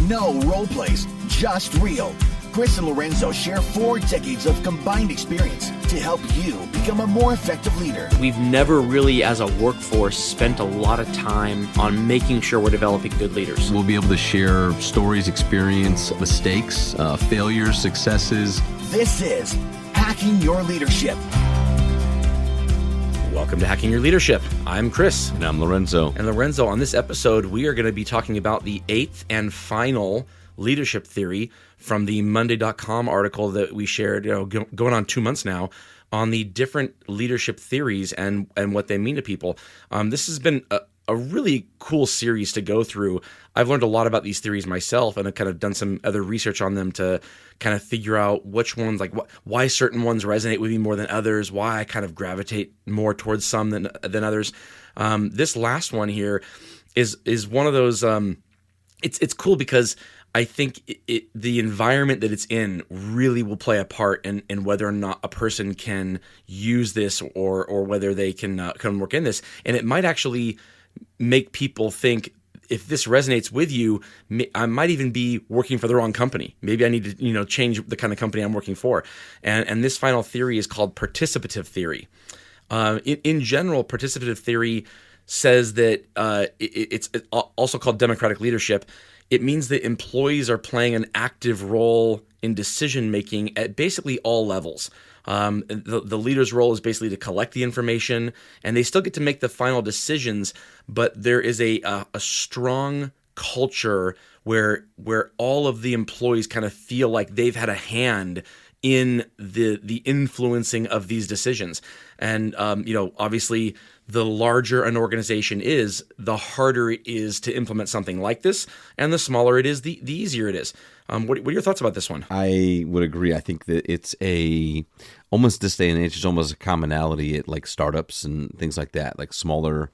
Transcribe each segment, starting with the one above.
No role plays, just real. Chris and Lorenzo share 4 decades of combined experience to help you become a more effective leader. We've never really, as a workforce, spent a lot of time on making sure we're developing good leaders. We'll be able to share stories, experience, mistakes, failures, successes. This is Hacking Your Leadership. Welcome to Hacking Your Leadership. I'm Chris. And I'm Lorenzo. And Lorenzo, on this episode, we are going to be talking about the 8th and final leadership theory from the Monday.com article that we shared, going on 2 months now, on the different leadership theories and what they mean to people. This has been a really cool series to go through. I've learned a lot about these theories myself, and I've kind of done some other research on them to kind of figure out which ones, why certain ones resonate with me more than others, why I kind of gravitate more towards some than others. This last one here is one of those. It's cool because I think the environment that it's in really will play a part in whether or not a person can use this or whether they can work in this. And it might actually make people think, if this resonates with you, I might even be working for the wrong company. Maybe I need to change the kind of company I'm working for. And this final theory is called participative theory. In general, participative theory says that it's also called democratic leadership. It means that employees are playing an active role in decision-making at basically all levels. The leader's role is basically to collect the information, and they still get to make the final decisions, but there is a strong culture where all of the employees kind of feel like they've had a hand in the influencing of these decisions. And obviously, the larger an organization is, the harder it is to implement something like this, and the smaller it is, the easier it is. What are your thoughts about this one? I would agree. I think that it's almost this day and age, it's almost a commonality at like startups and things like that, like smaller,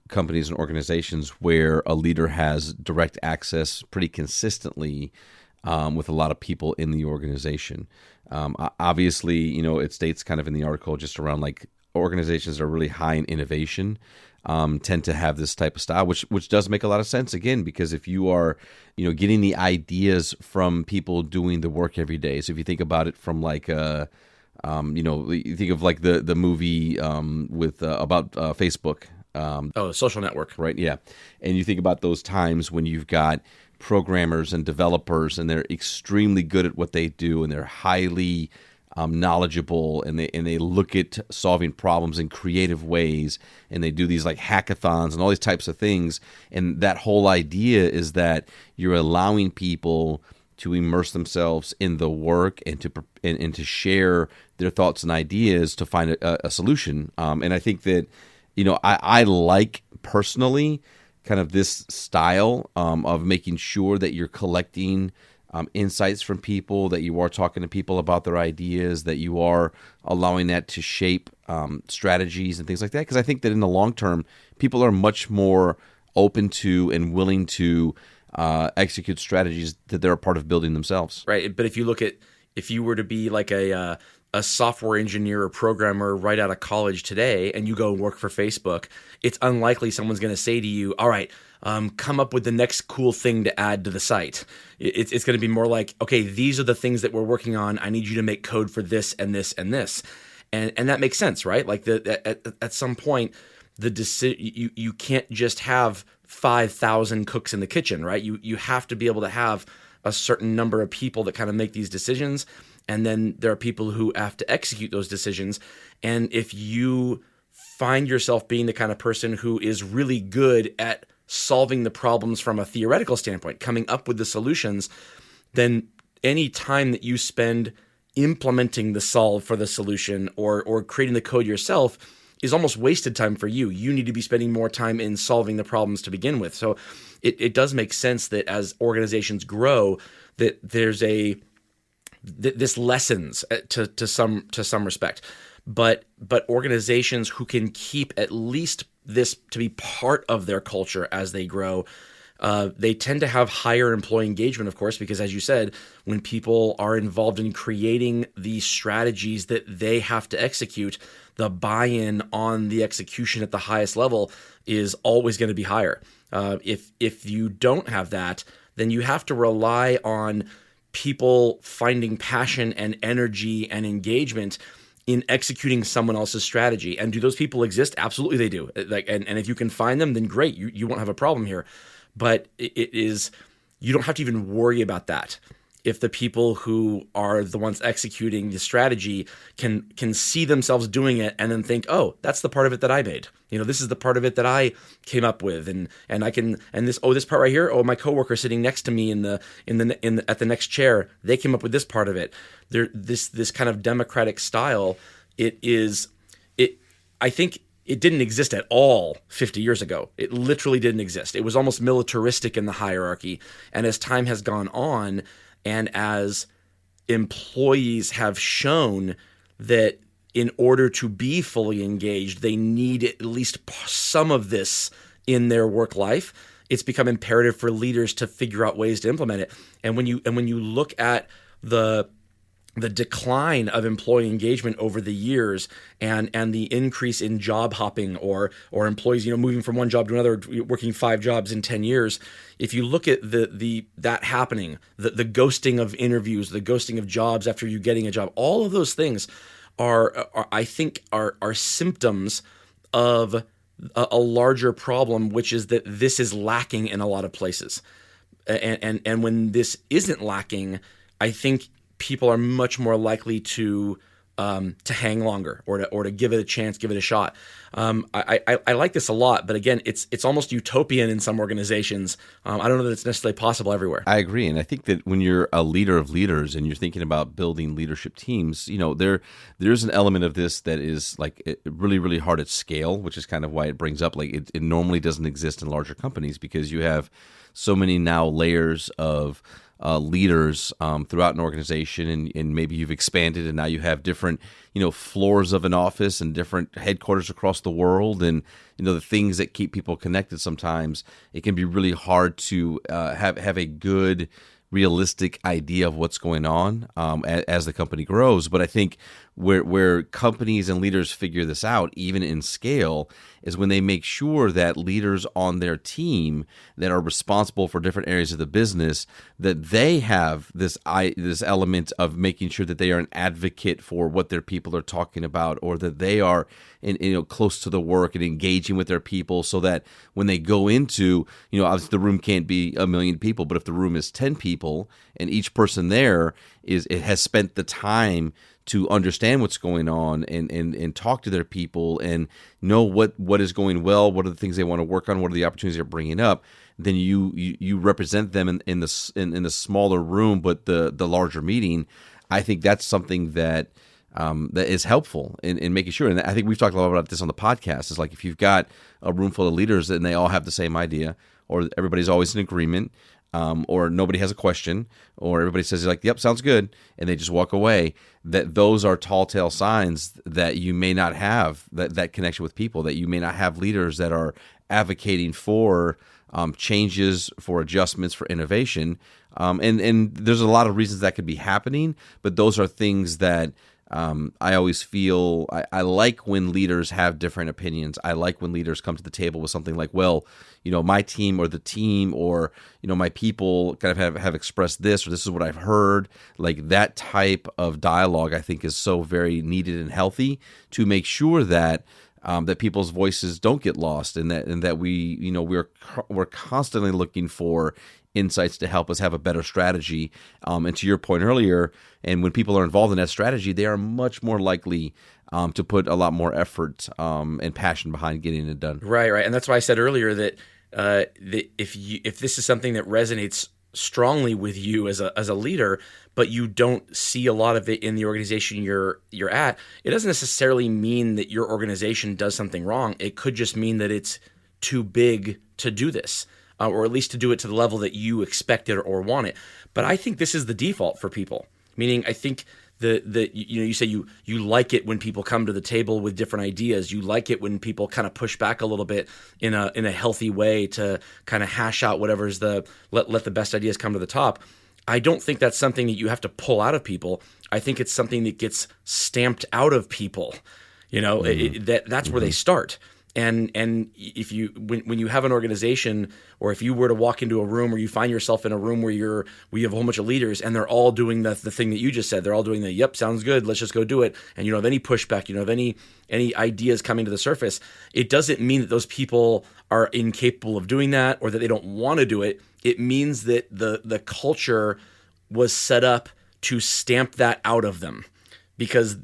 companies and organizations where a leader has direct access pretty consistently with a lot of people in the organization. Obviously, it states kind of in the article just around like organizations that are really high in innovation tend to have this type of style, which does make a lot of sense, again, because if you are, getting the ideas from people doing the work every day. So if you think about it from like, you think of like the movie about Facebook. Social Network. Right, yeah. And you think about those times when you've got programmers and developers, and they're extremely good at what they do, and they're highly knowledgeable, and they look at solving problems in creative ways, and they do these like hackathons and all these types of things. And that whole idea is that you're allowing people to immerse themselves in the work and to share their thoughts and ideas to find a solution. And I think that I like personally kind of this style of making sure that you're collecting insights from people, that you are talking to people about their ideas, that you are allowing that to shape strategies and things like that. Because I think that in the long term, people are much more open to and willing to execute strategies that they're a part of building themselves. Right. But if you were to be like a software engineer or programmer right out of college today, and you go work for Facebook, it's unlikely someone's going to say to you, all right, come up with the next cool thing to add to the site. It's going to be more like, okay, these are the things that we're working on. I need you to make code for this and this and this. And that makes sense, right? Like at some point, you can't just have 5,000 cooks in the kitchen, right? You have to be able to have a certain number of people that kind of make these decisions. And then there are people who have to execute those decisions. And if you find yourself being the kind of person who is really good at solving the problems from a theoretical standpoint, coming up with the solutions, then any time that you spend implementing the solve for the solution or creating the code yourself is almost wasted time for you. You need to be spending more time in solving the problems to begin with. So it does make sense that as organizations grow, that there's this lessens to some respect, but organizations who can keep at least this to be part of their culture as they grow, They tend to have higher employee engagement, of course, because as you said, when people are involved in creating the strategies that they have to execute, the buy-in on the execution at the highest level is always going to be higher. If you don't have that, then you have to rely on people finding passion and energy and engagement in executing someone else's strategy. And do those people exist? Absolutely they do. And if you can find them, then great, you won't have a problem here. But you don't have to even worry about that if the people who are the ones executing the strategy can see themselves doing it and then think, oh, that's the part of it that I made. This is the part of it that I came up with, and this part right here. Oh, my coworker sitting next to me at the next chair, they came up with this part of it. This kind of democratic style. I think it didn't exist at all 50 years ago. It literally didn't exist. It was almost militaristic in the hierarchy. And as time has gone on, and as employees have shown that in order to be fully engaged, they need at least some of this in their work life, it's become imperative for leaders to figure out ways to implement it. And when you look at the decline of employee engagement over the years and the increase in job hopping or employees moving from one job to another, working 5 jobs in 10 years, if you look at that happening, the ghosting of interviews, the ghosting of jobs after you getting a job, all of those things are I think are symptoms of a larger problem, which is that this is lacking in a lot of places. And when this isn't lacking, I think people are much more likely to hang longer or to give it a chance, give it a shot. I like this a lot, but again, it's almost utopian in some organizations. I don't know that it's necessarily possible everywhere. I agree, and I think that when you're a leader of leaders and you're thinking about building leadership teams, there's an element of this that is like really, really hard at scale, which is kind of why it brings up like it normally doesn't exist in larger companies because you have so many now layers of leaders throughout an organization, and maybe you've expanded and now you have different floors of an office and different headquarters across the world, and the things that keep people connected. Sometimes it can be really hard to have a good, realistic idea of what's going on as the company grows. But I think where companies and leaders figure this out, even in scale, is when they make sure that leaders on their team that are responsible for different areas of the business, that they have this element of making sure that they are an advocate for what their people are talking about, or that they are close to the work and engaging with their people, so that when they go into, obviously the room can't be 1 million people, but if the room is 10 people and each person there has spent the time to understand what's going on and talk to their people and know what is going well, what are the things they want to work on, what are the opportunities they're bringing up, then you represent them in the smaller room, but the larger meeting. I think that's something that is helpful in making sure. And I think we've talked a lot about this on the podcast. It's like if you've got a room full of leaders and they all have the same idea, or everybody's always in agreement, or nobody has a question, or everybody says like, "Yep, sounds good," and they just walk away. That those are tall tale signs that you may not have that connection with people. That you may not have leaders that are advocating for changes, for adjustments, for innovation. And there's a lot of reasons that could be happening, but those are things that I always feel I like when leaders have different opinions. I like when leaders come to the table with something like, well, my team or the team or, my people kind of have expressed this, or this is what I've heard. Like that type of dialogue, I think, is so very needed and healthy to make sure that that people's voices don't get lost, and that we're constantly looking for insights to help us have a better strategy. And to your point earlier, and when people are involved in that strategy, they are much more likely to put a lot more effort and passion behind getting it done. Right. And that's why I said earlier that if this is something that resonates strongly with you as a leader, but you don't see a lot of it in the organization you're at, it doesn't necessarily mean that your organization does something wrong. It could just mean that it's too big to do this. Or at least to do it to the level that you expect it or want it. But I think this is the default for people. Meaning, I think you say you like it when people come to the table with different ideas. You like it when people kind of push back a little bit in a healthy way to kind of hash out whatever's let the best ideas come to the top. I don't think that's something that you have to pull out of people. I think it's something that gets stamped out of people. That's where they start. And if when you have an organization, or if you were to walk into a room, or you find yourself in a room where you have a whole bunch of leaders and they're all doing the thing that you just said, they're all doing yep, sounds good, let's just go do it. And you don't have any pushback, you don't have any ideas coming to the surface. It doesn't mean that those people are incapable of doing that or that they don't want to do it. It means that the culture was set up to stamp that out of them because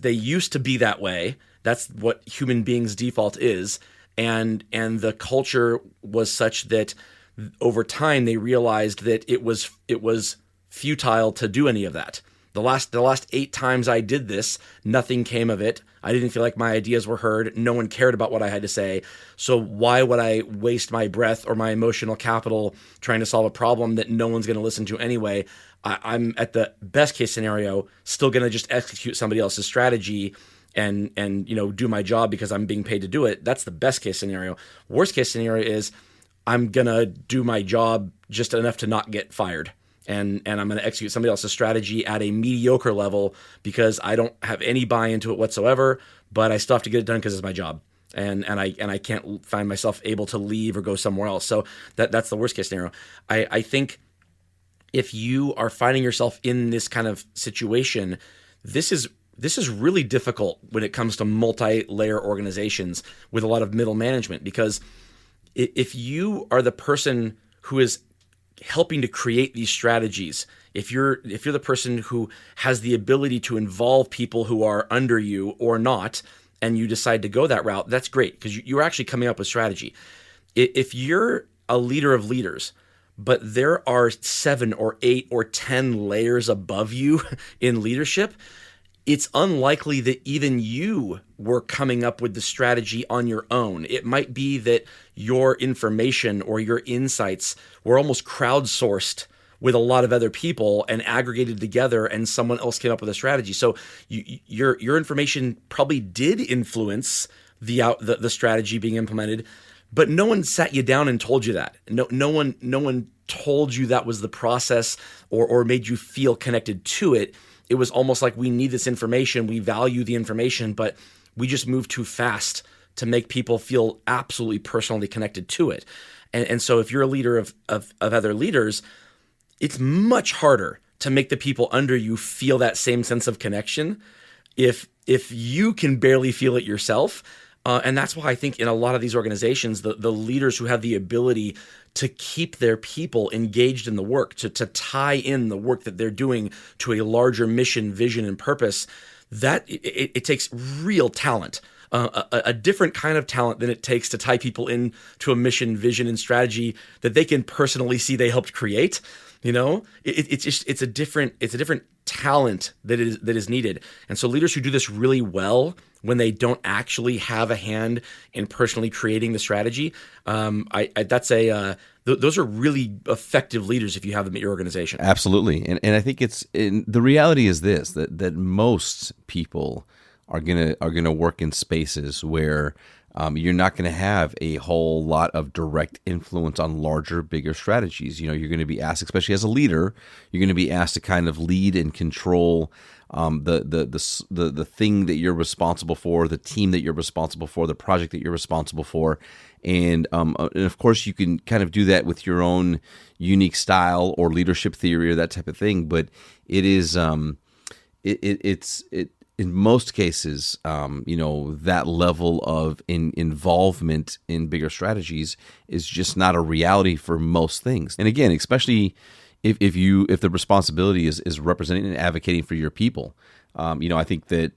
they used to be that way. That's what human beings' default is, and the culture was such that over time they realized that it was futile to do any of that. The last 8 times I did this, nothing came of it. I didn't feel like my ideas were heard. No one cared about what I had to say. So why would I waste my breath or my emotional capital trying to solve a problem that no one's going to listen to anyway? I'm at the best case scenario still going to just execute somebody else's strategy and do my job because I'm being paid to do it. That's the best case scenario. Worst case scenario is I'm gonna do my job just enough to not get fired, and I'm gonna execute somebody else's strategy at a mediocre level because I don't have any buy into it whatsoever, but I still have to get it done because it's my job, and I can't find myself able to leave or go somewhere else. So that's the worst case scenario. I think if you are finding yourself in this kind of situation, this is really difficult when it comes to multi-layer organizations with a lot of middle management, because if you are the person who is helping to create these strategies, if you're the person who has the ability to involve people who are under you or not, and you decide to go that route, that's great because you're actually coming up with strategy. If you're a leader of leaders, but there are 7 or 8 or 10 layers above you in leadership, it's unlikely that even you were coming up with the strategy on your own. It might be that your information or your insights were almost crowdsourced with a lot of other people and aggregated together, and someone else came up with a strategy. So your information probably did influence the strategy being implemented, but no one sat you down and told you that. No one told you that was the process or made you feel connected to it. It was almost like, we need this information, we value the information, but we just move too fast to make people feel absolutely personally connected to it. And so if you're a leader of other leaders, it's much harder to make the people under you feel that same sense of connection if you can barely feel it yourself. And that's why I think in a lot of these organizations, the leaders who have the ability to keep their people engaged in the work, to tie in the work that they're doing to a larger mission, vision, and purpose, that it takes real talent, a different kind of talent than it takes to tie people in to a mission, vision, and strategy that they can personally see they helped create. It's a different talent that is needed. And so leaders who do this really well, when they don't actually have a hand in personally creating the strategy, those are really effective leaders if you have them at your organization. Absolutely, and I think the reality is this, that most people are gonna work in spaces where you're not going to have a whole lot of direct influence on larger, bigger strategies. You're going to be asked, especially as a leader, you're going to be asked to kind of lead and control the thing that you're responsible for, the team that you're responsible for, the project that you're responsible for, and of course you can kind of do that with your own unique style or leadership theory or that type of thing. But it is it's in most cases, that level of involvement in bigger strategies is just not a reality for most things. And again, especially if the responsibility is representing and advocating for your people, I think that,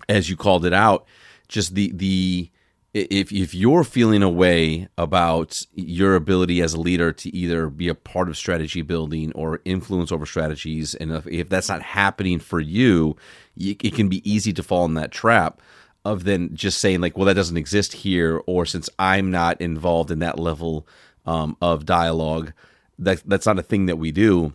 as you called it out, just if you're feeling a way about your ability as a leader to either be a part of strategy building or influence over strategies, and if that's not happening for you, it can be easy to fall in that trap of then just saying like, well, that doesn't exist here, or since I'm not involved in that level of dialogue, that's not a thing that we do.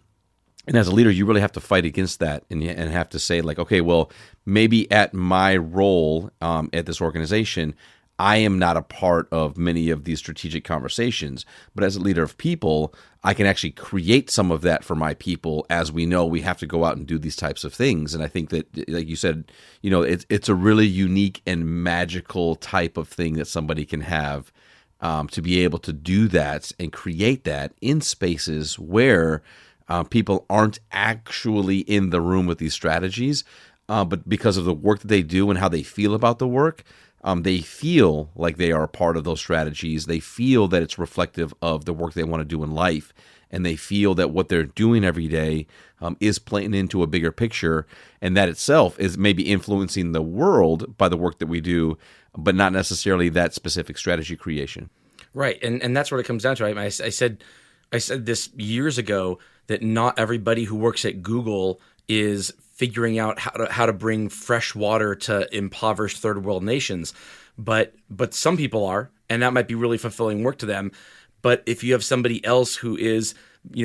And as a leader, you really have to fight against that and have to say, like, okay, well, maybe at my role at this organization, I am not a part of many of these strategic conversations. But as a leader of people, I can actually create some of that for my people. As we know, we have to go out and do these types of things. And I think that, like you said, it's a really unique and magical type of thing that somebody can have to be able to do that and create that in spaces where people aren't actually in the room with these strategies, but because of the work that they do and how they feel about the work, they feel like they are a part of those strategies. They feel that it's reflective of the work they want to do in life, and they feel that what they're doing every day is playing into a bigger picture, and that itself is maybe influencing the world by the work that we do, but not necessarily that specific strategy creation. Right, and that's what it comes down to. I said this years ago, that not everybody who works at Google is figuring out how to bring fresh water to impoverished third world nations, but some people are, and that might be really fulfilling work to them. But if you have somebody else who is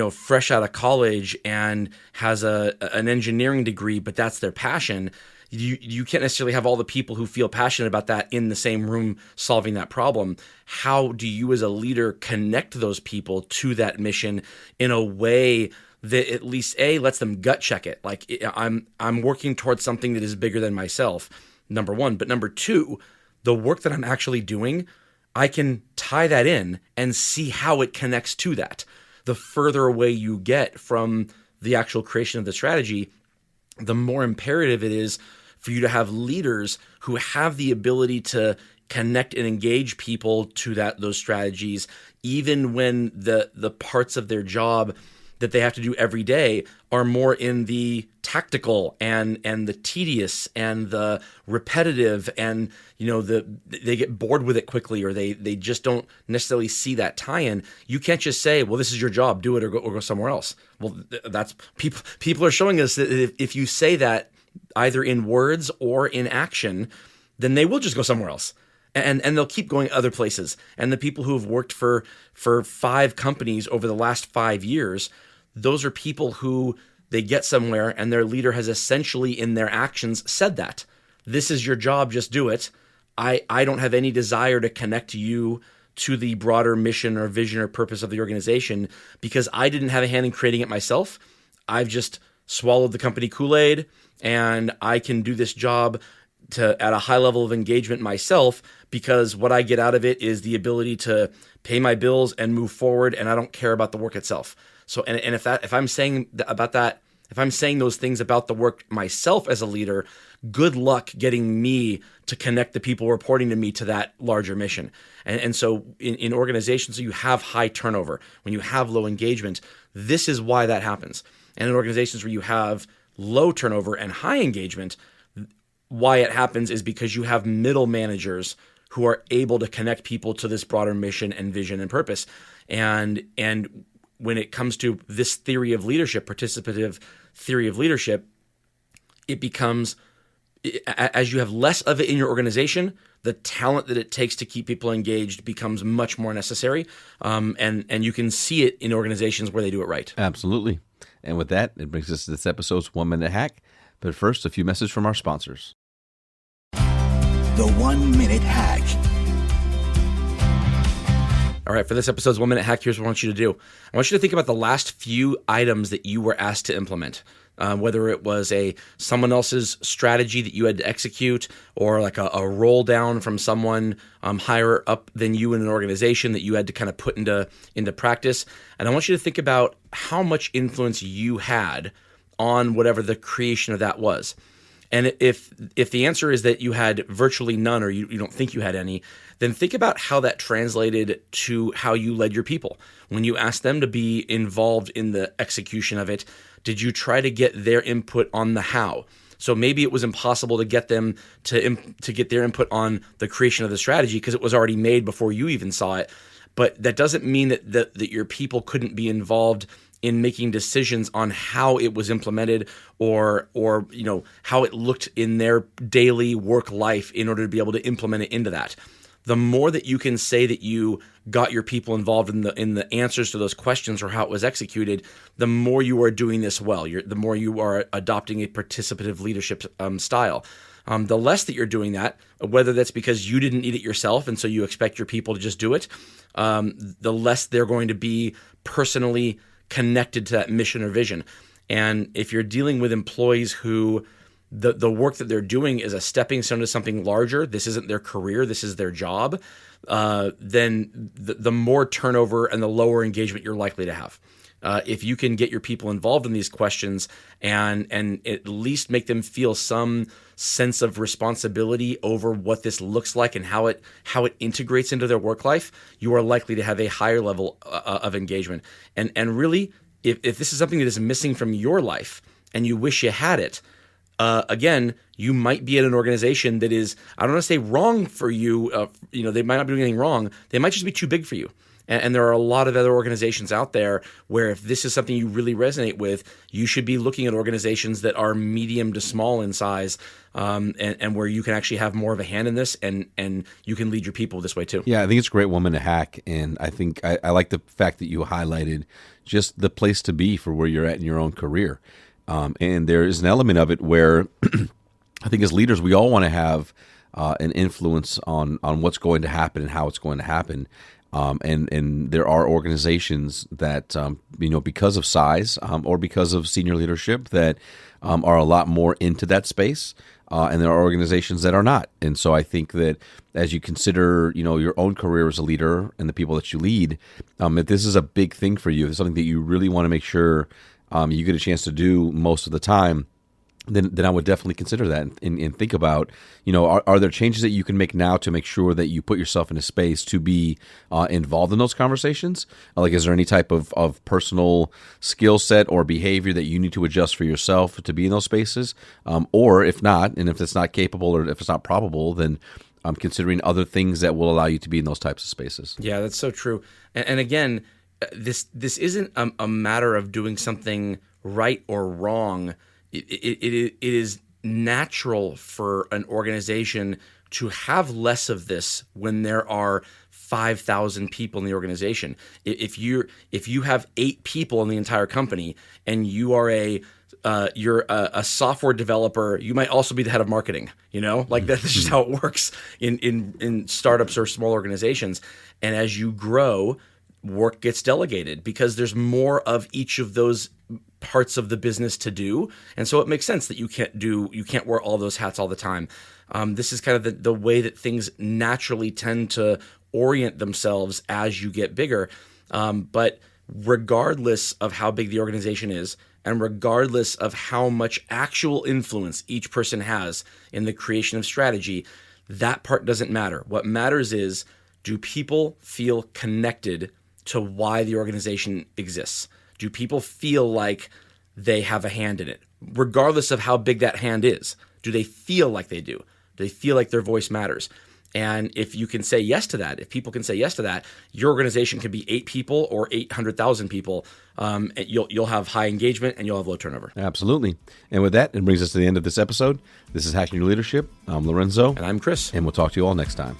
fresh out of college and has an engineering degree, but that's their passion, you can't necessarily have all the people who feel passionate about that in the same room solving that problem. How do you as a leader connect those people to that mission in a way that at least lets them gut check it? Like, I'm working towards something that is bigger than myself, number one. But number two, the work that I'm actually doing, I can tie that in and see how it connects to that. The further away you get from the actual creation of the strategy, the more imperative it is for you to have leaders who have the ability to connect and engage people to those strategies, even when the parts of their job that they have to do every day are more in the tactical and the tedious and the repetitive, and they get bored with it quickly, or they just don't necessarily see that tie-in. You can't just say, well, this is your job, do it, or go somewhere else. Well, that's people are showing us that if you say that either in words or in action, then they will just go somewhere else. And they'll keep going other places. And the people who have worked for 5 companies over the last 5 years, those are people who they get somewhere and their leader has essentially in their actions said that. This is your job, just do it. I don't have any desire to connect you to the broader mission or vision or purpose of the organization because I didn't have a hand in creating it myself. I've just swallowed the company Kool-Aid, and I can do this job at a high level of engagement myself because what I get out of it is the ability to pay my bills and move forward, and I don't care about the work itself. So, and if I'm saying about that, if I'm saying those things about the work myself as a leader, good luck getting me to connect the people reporting to me to that larger mission. And so in organizations, you have high turnover, when you have low engagement, this is why that happens. And in organizations where you have low turnover and high engagement, why it happens is because you have middle managers who are able to connect people to this broader mission and vision and purpose. And when it comes to this theory of leadership, participative theory of leadership, it becomes, as you have less of it in your organization, the talent that it takes to keep people engaged becomes much more necessary. And you can see it in organizations where they do it right. Absolutely. And with that, it brings us to this episode's 1 Minute Hack. But first, a few messages from our sponsors. The 1 Minute Hack. All right, for this episode's 1 Minute Hack, here's what I want you to do. I want you to think about the last few items that you were asked to implement. Whether it was someone else's strategy that you had to execute, or like a roll down from someone higher up than you in an organization that you had to kind of put into practice. And I want you to think about how much influence you had on whatever the creation of that was. And if the answer is that you had virtually none, or you don't think you had any, then think about how that translated to how you led your people. When you asked them to be involved in the execution of it, did you try to get their input on the how? So maybe it was impossible to get them to get their input on the creation of the strategy because it was already made before you even saw it. But that doesn't mean that your people couldn't be involved in making decisions on how it was implemented, or how it looked in their daily work life in order to be able to implement it into that. the more that you can say that you got your people involved in the answers to those questions or how it was executed, the more you are doing this well. The more you are adopting a participative leadership style. The less that you're doing that, whether that's because you didn't eat it yourself and so you expect your people to just do it, the less they're going to be personally connected to that mission or vision. And if you're dealing with employees who the work that they're doing is a stepping stone to something larger, this isn't their career, this is their job, then the more turnover and the lower engagement you're likely to have. If you can get your people involved in these questions and at least make them feel some sense of responsibility over what this looks like and how it integrates into their work life, you are likely to have a higher level of engagement. And really, if this is something that is missing from your life and you wish you had it, again, you might be at an organization that is, I don't want to say wrong for you. They might not be doing anything wrong. They might just be too big for you. And there are a lot of other organizations out there where if this is something you really resonate with, you should be looking at organizations that are medium to small in size, and where you can actually have more of a hand in this, and you can lead your people this way too. Yeah, I think it's a great woman to hack, and I think I like the fact that you highlighted just the place to be for where you're at in your own career. And there is an element of it where I think as leaders, we all want to have an influence on what's going to happen and how it's going to happen. And there are organizations that, because of size or because of senior leadership that are a lot more into that space. And there are organizations that are not. And so I think that as you consider, your own career as a leader and the people that you lead, if this is a big thing for you, it's something that you really want to make sure you get a chance to do most of the time, then I would definitely consider that and think about, are there changes that you can make now to make sure that you put yourself in a space to be involved in those conversations? Like, is there any type of personal skill set or behavior that you need to adjust for yourself to be in those spaces? Or if not, and if it's not capable or if it's not probable, then considering other things that will allow you to be in those types of spaces. Yeah, that's so true. And again, this isn't a matter of doing something right or wrong. It is natural for an organization to have less of this when there are 5,000 people in the organization. If you have 8 people in the entire company and you're a software developer, you might also be the head of marketing. That's just how it works in startups or small organizations. And as you grow, work gets delegated because there's more of each of those parts of the business to do. And so it makes sense that you can't wear all those hats all the time. This is kind of the way that things naturally tend to orient themselves as you get bigger. But regardless of how big the organization is, and regardless of how much actual influence each person has in the creation of strategy, that part doesn't matter. What matters is, do people feel connected to why the organization exists? Do people feel like they have a hand in it? Regardless of how big that hand is, do they feel like they do? Do they feel like their voice matters? And if you can say yes to that, if people can say yes to that, your organization can be 8 people or 800,000 people. You'll have high engagement and you'll have low turnover. Absolutely. And with that, it brings us to the end of this episode. This is Hacking Your Leadership. I'm Lorenzo. And I'm Chris. And we'll talk to you all next time.